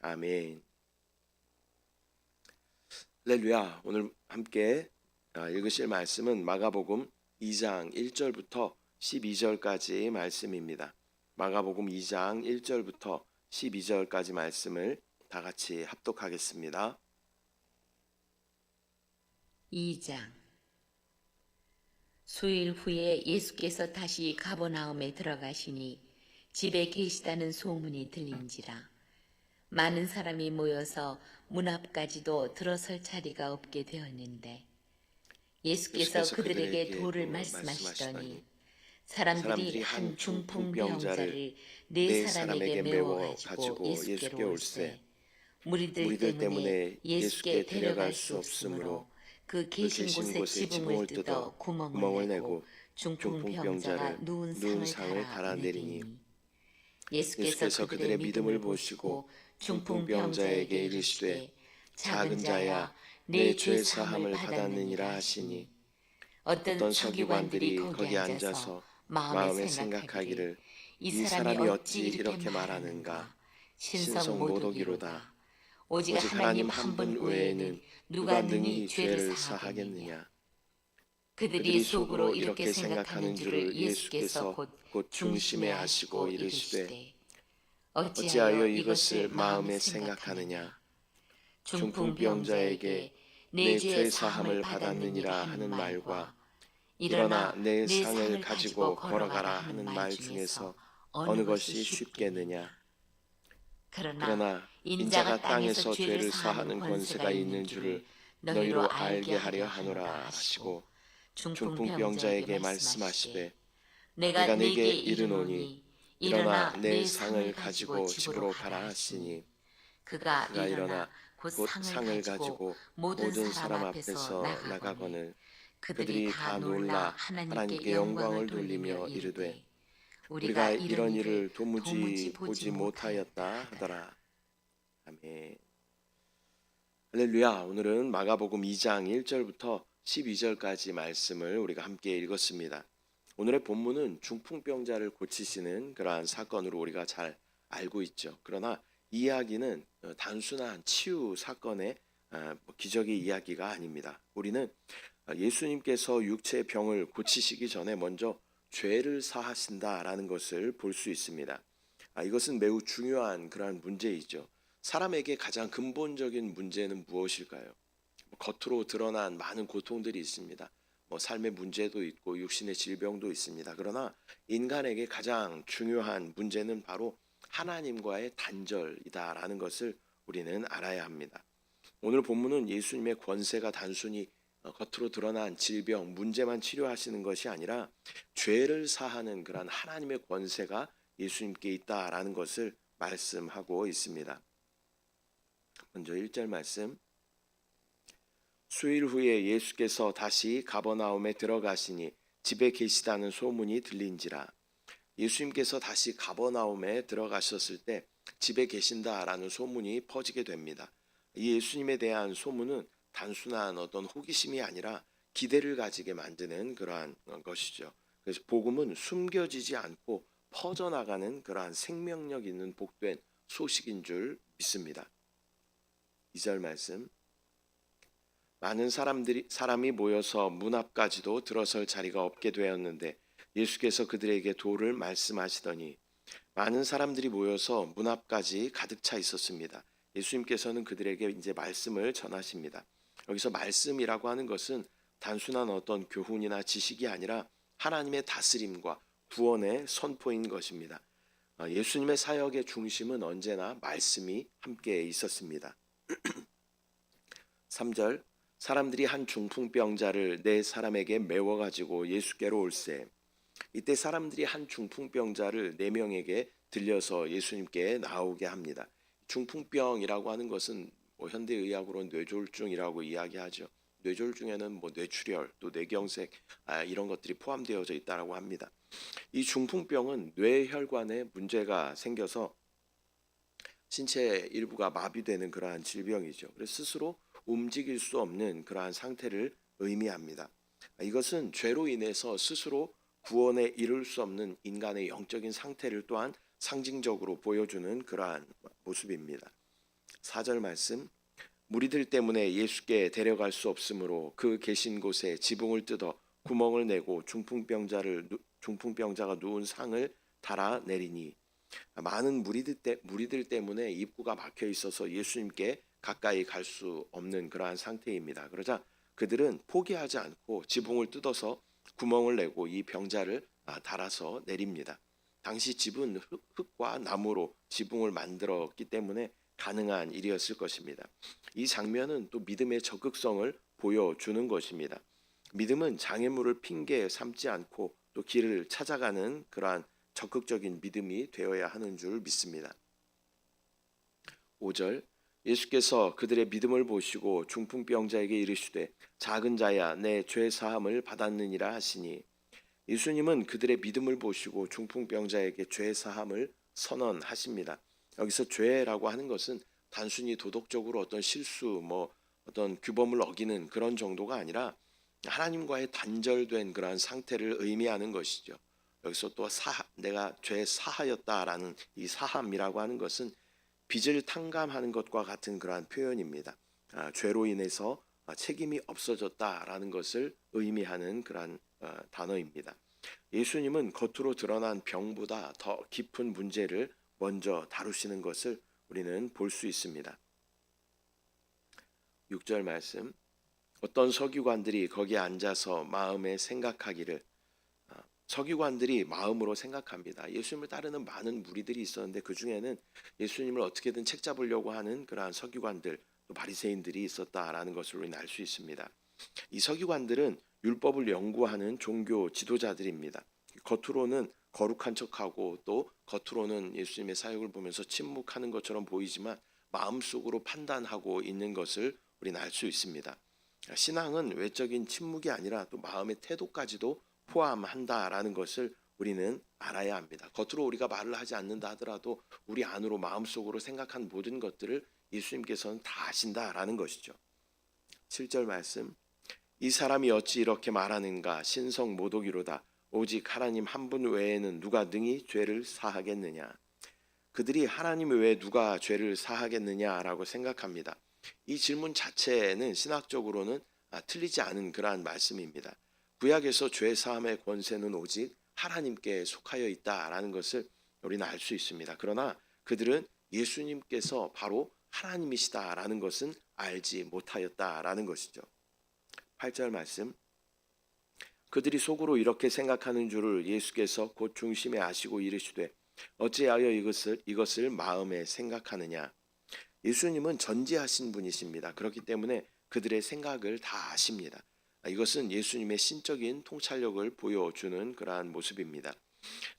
아멘. 할렐루야. 오늘 함께 읽으실 말씀은 마가복음 2장 1절부터 12절까지 말씀입니다. 마가복음 2장 1절부터 12절까지 말씀을 다 같이 합독하겠습니다. 2장. 수일 후에 예수께서 다시 가버나움에 들어가시니 집에 계시다는 소문이 들린지라. 많은 사람이 모여서 문 앞까지도 들어설 자리가 없게 되었는데 예수께서 그들에게 도를 말씀하시더니 사람들이 한 중풍병자를 네 사람에게 메워 가지고 예수께로 올세 무리들 때문에 예수께 데려갈 수 없으므로 그 계신 곳에 지붕을 뜯어 구멍을 내고 중풍병자가 누운 상을 달아내리니 예수께서 그들의 믿음을 보시고 중풍병자에게 이르시되 작은 자야 내 죄 사함을 받았느니라 하시니 어떤 서기관들이 거기 앉아서 마음에 생각하기를 이 사람이 어찌 이렇게 말하는가 신성 모독이로다. 오직 하나님 한 분 외에는 누가 능히 죄를 사하겠느냐. 그들이 속으로 이렇게 생각하는 줄을 예수께서 곧 중심에 아시고 이르시되 어찌하여 이것을 마음에 생각하느냐. 중풍병자에게 내 죄 사함을 받았느니라 하는 말과 일어나 내 상을 가지고 걸어가라 하는 말 중에서 어느 것이 쉽겠느냐. 그러나 인자가 땅에서 죄를 사하는 권세가 있는 줄을 너희로 알게 하려 하노라 하시고 중풍병자에게 말씀하시되 내가 네게 이르노니 일어나 내 상을 가지고 집으로 가라 하시니 그가 일어나 곧 상을 가지고 모든 사람 앞에서 나가거늘 그들이 다 놀라 하나님께 영광을 돌리며 이르되 우리가 이런 일을 도무지 보지 못하였다 하더라. 아멘. 할렐루야. 오늘은 마가복음 2장 1절부터 12절까지 말씀을 우리가 함께 읽었습니다. 오늘의 본문은 중풍병자를 고치시는 그러한 사건으로 우리가 잘 알고 있죠. 그러나 이 이야기는 단순한 치유 사건의 기적의 이야기가 아닙니다. 우리는 예수님께서 육체의 병을 고치시기 전에 먼저 죄를 사하신다라는 것을 볼 수 있습니다. 이것은 매우 중요한 그러한 문제이죠. 사람에게 가장 근본적인 문제는 무엇일까요? 겉으로 드러난 많은 고통들이 있습니다. 삶의 문제도 있고 육신의 질병도 있습니다. 그러나 인간에게 가장 중요한 문제는 바로 하나님과의 단절이다라는 것을 우리는 알아야 합니다. 오늘 본문은 예수님의 권세가 단순히 겉으로 드러난 질병, 문제만 치료하시는 것이 아니라 죄를 사하는 그러한 하나님의 권세가 예수님께 있다라는 것을 말씀하고 있습니다. 먼저 1절 말씀. 수일 후에 예수께서 다시 가버나움에 들어가시니 집에 계시다는 소문이 들린지라. 예수님께서 다시 가버나움에 들어가셨을 때 집에 계신다라는 소문이 퍼지게 됩니다. 이 예수님에 대한 소문은 단순한 어떤 호기심이 아니라 기대를 가지게 만드는 그러한 것이죠. 그래서 복음은 숨겨지지 않고 퍼져나가는 그러한 생명력 있는 복된 소식인 줄 믿습니다. 2절 말씀. 많은 사람이 모여서 문 앞까지도 들어설 자리가 없게 되었는데 예수께서 그들에게 도를 말씀하시더니 많은 사람들이 모여서 문 앞까지 가득 차 있었습니다. 예수님께서는 그들에게 이제 말씀을 전하십니다. 여기서 말씀이라고 하는 것은 단순한 어떤 교훈이나 지식이 아니라 하나님의 다스림과 구원의 선포인 것입니다. 예수님의 사역의 중심은 언제나 말씀이 함께 있었습니다. 3절. 사람들이 한 중풍병자를 네 사람에게 메워가지고 예수께로 올세. 이때 사람들이 한 중풍병자를 네 명에게 들려서 예수님께 나오게 합니다. 중풍병이라고 하는 것은 현대의학으로는 뇌졸중이라고 이야기하죠. 뇌졸중에는 뇌출혈, 또 뇌경색 이런 것들이 포함되어져 있다고 합니다. 이 중풍병은 뇌혈관에 문제가 생겨서 신체 일부가 마비되는 그러한 질병이죠. 그래서 스스로 움직일 수 없는 그러한 상태를 의미합니다. 이것은 죄로 인해서 스스로 구원에 이를 수 없는 인간의 영적인 상태를 또한 상징적으로 보여주는 그러한 모습입니다. 4절 말씀. 무리들 때문에 예수께 데려갈 수 없으므로 그 계신 곳에 지붕을 뜯어 구멍을 내고 중풍병자가 누운 상을 달아 내리니. 많은 무리들 때문에 입구가 막혀 있어서 예수님께 가까이 갈 수 없는 그러한 상태입니다. 그러자 그들은 포기하지 않고 지붕을 뜯어서 구멍을 내고 이 병자를 달아서 내립니다. 당시 집은 흙과 나무로 지붕을 만들었기 때문에 가능한 일이었을 것입니다. 이 장면은 또 믿음의 적극성을 보여주는 것입니다. 믿음은 장애물을 핑계 삼지 않고 또 길을 찾아가는 그러한 적극적인 믿음이 되어야 하는 줄 믿습니다. 5절. 예수께서 그들의 믿음을 보시고 중풍병자에게 이르시되 작은 자야 내 죄 사함을 받았느니라 하시니. 예수님은 그들의 믿음을 보시고 중풍병자에게 죄 사함을 선언하십니다. 여기서 죄라고 하는 것은 단순히 도덕적으로 어떤 실수, 어떤 규범을 어기는 그런 정도가 아니라 하나님과의 단절된 그러한 상태를 의미하는 것이죠. 여기서 또 내가 죄 사하였다라는 이 사함이라고 하는 것은 빚을 탕감하는 것과 같은 그러한 표현입니다. 죄로 인해서 책임이 없어졌다라는 것을 의미하는 그러한 단어입니다. 예수님은 겉으로 드러난 병보다 더 깊은 문제를 먼저 다루시는 것을 우리는 볼 수 있습니다. 6절 말씀. 어떤 서기관들이 거기에 앉아서 마음에 생각하기를. 서기관들이 마음으로 생각합니다. 예수님을 따르는 많은 무리들이 있었는데 그 중에는 예수님을 어떻게든 책잡으려고 하는 그러한 서기관들, 또 바리새인들이 있었다라는 것을 우리는 알 수 있습니다. 이 서기관들은 율법을 연구하는 종교 지도자들입니다. 겉으로는 거룩한 척하고 또 겉으로는 예수님의 사역을 보면서 침묵하는 것처럼 보이지만 마음속으로 판단하고 있는 것을 우리는 알 수 있습니다. 신앙은 외적인 침묵이 아니라 또 마음의 태도까지도 포함한다라는 것을 우리는 알아야 합니다. 겉으로 우리가 말을 하지 않는다 하더라도 우리 안으로 마음속으로 생각한 모든 것들을 예수님께서는 다 아신다라는 것이죠. 7절 말씀. 이 사람이 어찌 이렇게 말하는가? 신성 모독이로다. 오직 하나님 한 분 외에는 누가 능히 죄를 사하겠느냐? 그들이 하나님 외에 누가 죄를 사하겠느냐라고 생각합니다. 이 질문 자체는 신학적으로는 틀리지 않은 그러한 말씀입니다. 구약에서 죄 사함의 권세는 오직 하나님께 속하여 있다라는 것을 우리는 알 수 있습니다. 그러나 그들은 예수님께서 바로 하나님이시다라는 것은 알지 못하였다라는 것이죠. 8절 말씀. 그들이 속으로 이렇게 생각하는 줄을 예수께서 곧 중심에 아시고 이르시되 어찌하여 이것을 마음에 생각하느냐. 예수님은 전지하신 분이십니다. 그렇기 때문에 그들의 생각을 다 아십니다. 이것은 예수님의 신적인 통찰력을 보여주는 그러한 모습입니다.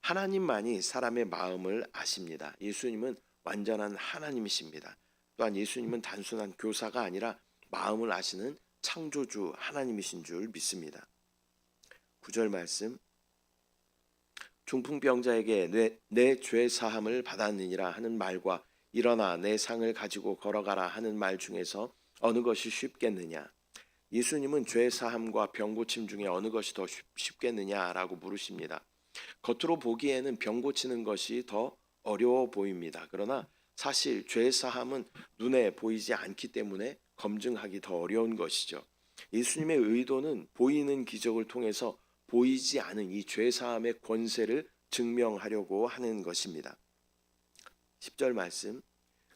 하나님만이 사람의 마음을 아십니다. 예수님은 완전한 하나님이십니다. 또한 예수님은 단순한 교사가 아니라 마음을 아시는 창조주 하나님이신 줄 믿습니다. 9절 말씀. 중풍병자에게 내 죄 사함을 받았느니라 하는 말과 일어나 내 상을 가지고 걸어가라 하는 말 중에서 어느 것이 쉽겠느냐. 예수님은 죄 사함과 병 고침 중에 어느 것이 더 쉽겠느냐라고 물으십니다. 겉으로 보기에는 병 고치는 것이 더 어려워 보입니다. 그러나 사실 죄 사함은 눈에 보이지 않기 때문에 검증하기 더 어려운 것이죠. 예수님의 의도는 보이는 기적을 통해서 보이지 않은 이 죄 사함의 권세를 증명하려고 하는 것입니다. 10절 말씀.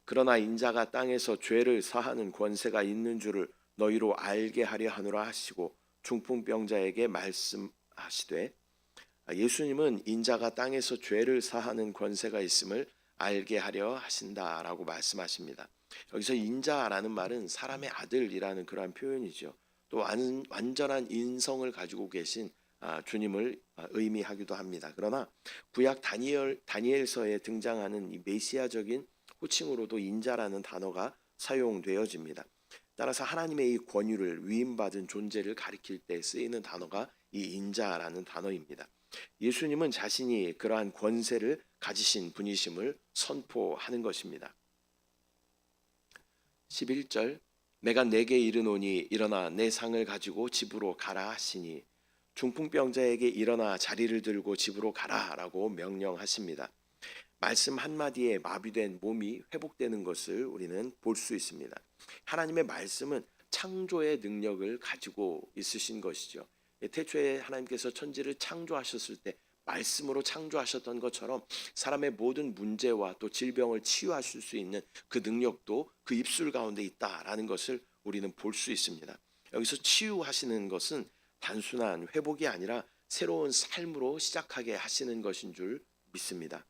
그러나 인자가 땅에서 죄를 사하는 권세가 있는 줄을 너희로 알게 하려 하노라 하시고 중풍병자에게 말씀하시되. 예수님은 인자가 땅에서 죄를 사하는 권세가 있음을 알게 하려 하신다라고 말씀하십니다. 여기서 인자라는 말은 사람의 아들이라는 그러한 표현이죠. 또 완전한 인성을 가지고 계신 주님을 의미하기도 합니다. 그러나 구약 다니엘서에 등장하는 이 메시아적인 호칭으로도 인자라는 단어가 사용되어집니다. 따라서 하나님의 이 권위를 위임받은 존재를 가리킬 때 쓰이는 단어가 이 인자라는 단어입니다. 예수님은 자신이 그러한 권세를 가지신 분이심을 선포하는 것입니다. 11절. 내가 내게 이르노니 일어나 내 상을 가지고 집으로 가라 하시니. 중풍병자에게 일어나 자리를 들고 집으로 가라라고 명령하십니다. 말씀 한마디에 마비된 몸이 회복되는 것을 우리는 볼 수 있습니다. 하나님의 말씀은 창조의 능력을 가지고 있으신 것이죠. 태초에 하나님께서 천지를 창조하셨을 때 말씀으로 창조하셨던 것처럼 사람의 모든 문제와 또 질병을 치유하실 수 있는 그 능력도 그 입술 가운데 있다라는 것을 우리는 볼 수 있습니다. 여기서 치유하시는 것은 단순한 회복이 아니라 새로운 삶으로 시작하게 하시는 것인 줄 믿습니다.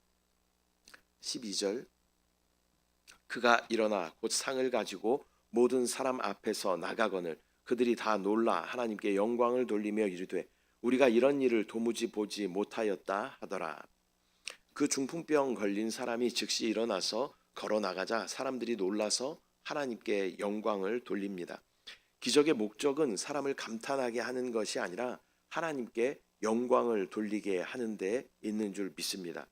12절 그가 일어나 곧 상을 가지고 모든 사람 앞에서 나가거늘 그들이 다 놀라 하나님께 영광을 돌리며 이르되 우리가 이런 일을 도무지 보지 못하였다 하더라. 그 중풍병 걸린 사람이 즉시 일어나서 걸어 나가자 사람들이 놀라서 하나님께 영광을 돌립니다. 기적의 목적은 사람을 감탄하게 하는 것이 아니라 하나님께 영광을 돌리게 하는 데 있는 줄 믿습니다.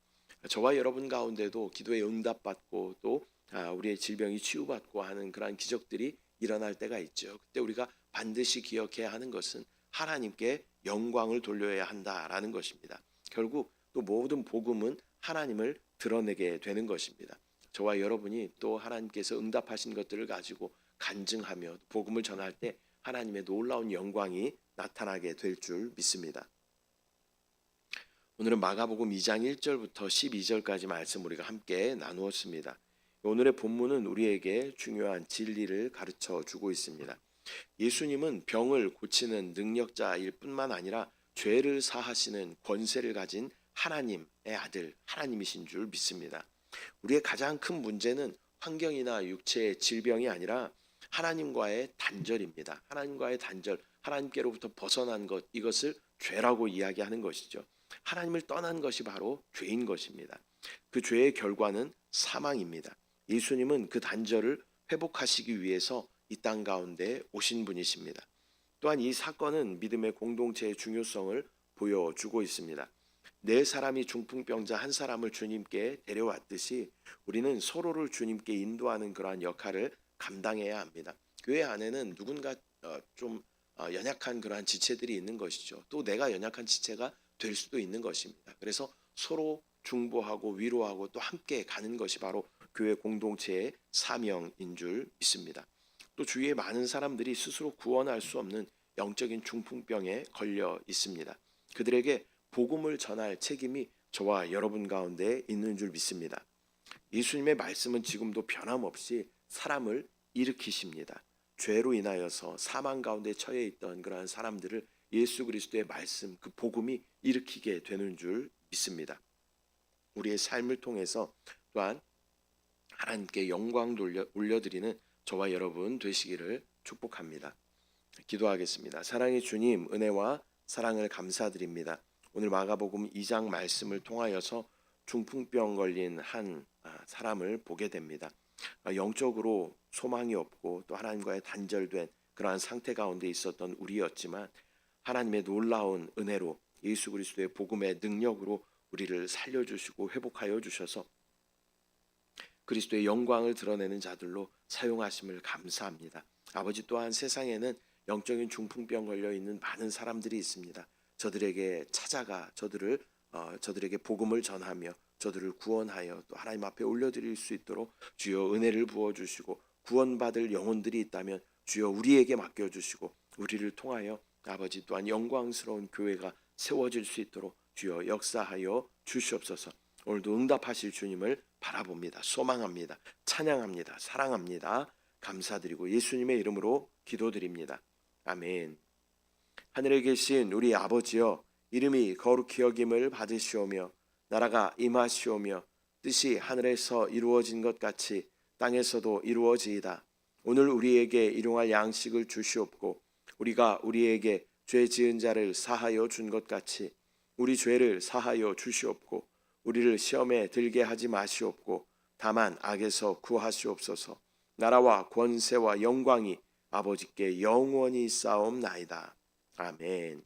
저와 여러분 가운데도 기도에 응답받고 또 우리의 질병이 치유받고 하는 그러한 기적들이 일어날 때가 있죠. 그때 우리가 반드시 기억해야 하는 것은 하나님께 영광을 돌려야 한다라는 것입니다. 결국 또 모든 복음은 하나님을 드러내게 되는 것입니다. 저와 여러분이 또 하나님께서 응답하신 것들을 가지고 간증하며 복음을 전할 때 하나님의 놀라운 영광이 나타나게 될 줄 믿습니다. 오늘은 마가복음 2장 1절부터 12절까지 말씀 우리가 함께 나누었습니다. 오늘의 본문은 우리에게 중요한 진리를 가르쳐 주고 있습니다. 예수님은 병을 고치는 능력자일 뿐만 아니라 죄를 사하시는 권세를 가진 하나님의 아들, 하나님이신 줄 믿습니다. 우리의 가장 큰 문제는 환경이나 육체의 질병이 아니라 하나님과의 단절입니다. 하나님과의 단절, 하나님께로부터 벗어난 것, 이것을 죄라고 이야기하는 것이죠. 하나님을 떠난 것이 바로 죄인 것입니다. 그 죄의 결과는 사망입니다. 예수님은 그 단절을 회복하시기 위해서 이 땅 가운데 오신 분이십니다. 또한 이 사건은 믿음의 공동체의 중요성을 보여주고 있습니다. 네 사람이 중풍병자 한 사람을 주님께 데려왔듯이 우리는 서로를 주님께 인도하는 그러한 역할을 감당해야 합니다. 교회 안에는 누군가 좀 연약한 그러한 지체들이 있는 것이죠. 또 내가 연약한 지체가 될 수도 있는 것입니다. 그래서 서로 중보하고 위로하고 또 함께 가는 것이 바로 교회 공동체의 사명인 줄 믿습니다. 또 주위에 많은 사람들이 스스로 구원할 수 없는 영적인 중풍병에 걸려 있습니다. 그들에게 복음을 전할 책임이 저와 여러분 가운데 있는 줄 믿습니다. 예수님의 말씀은 지금도 변함없이 사람을 일으키십니다. 죄로 인하여서 사망 가운데 처해 있던 그러한 사람들을 예수 그리스도의 말씀, 그 복음이 일으키게 되는 줄 믿습니다. 우리의 삶을 통해서 또한 하나님께 영광 올려드리는 저와 여러분 되시기를 축복합니다. 기도하겠습니다. 사랑의 주님, 은혜와 사랑을 감사드립니다. 오늘 마가복음 2장 말씀을 통하여서 중풍병 걸린 한 사람을 보게 됩니다. 영적으로 소망이 없고 또 하나님과의 단절된 그러한 상태 가운데 있었던 우리였지만 하나님의 놀라운 은혜로 예수 그리스도의 복음의 능력으로 우리를 살려주시고 회복하여 주셔서 그리스도의 영광을 드러내는 자들로 사용하심을 감사합니다. 아버지, 또한 세상에는 영적인 중풍병 걸려 있는 많은 사람들이 있습니다. 저들에게 찾아가 저들에게 복음을 전하며 저들을 구원하여 또 하나님 앞에 올려드릴 수 있도록 주여 은혜를 부어주시고 구원받을 영혼들이 있다면 주여 우리에게 맡겨주시고 우리를 통하여 아버지 또한 영광스러운 교회가 세워질 수 있도록 주여 역사하여 주시옵소서. 오늘도 응답하실 주님을 바라봅니다. 소망합니다. 찬양합니다. 사랑합니다. 감사드리고 예수님의 이름으로 기도드립니다. 아멘. 하늘에 계신 우리 아버지여, 이름이 거룩히 여김을 받으시오며 나라가 임하시오며 뜻이 하늘에서 이루어진 것 같이 땅에서도 이루어지이다. 오늘 우리에게 일용할 양식을 주시옵고 우리가 우리에게 죄 지은 자를 사하여 준 것 같이 우리 죄를 사하여 주시옵고 우리를 시험에 들게 하지 마시옵고 다만 악에서 구하시옵소서. 나라와 권세와 영광이 아버지께 영원히 있사옵나이다. 아멘.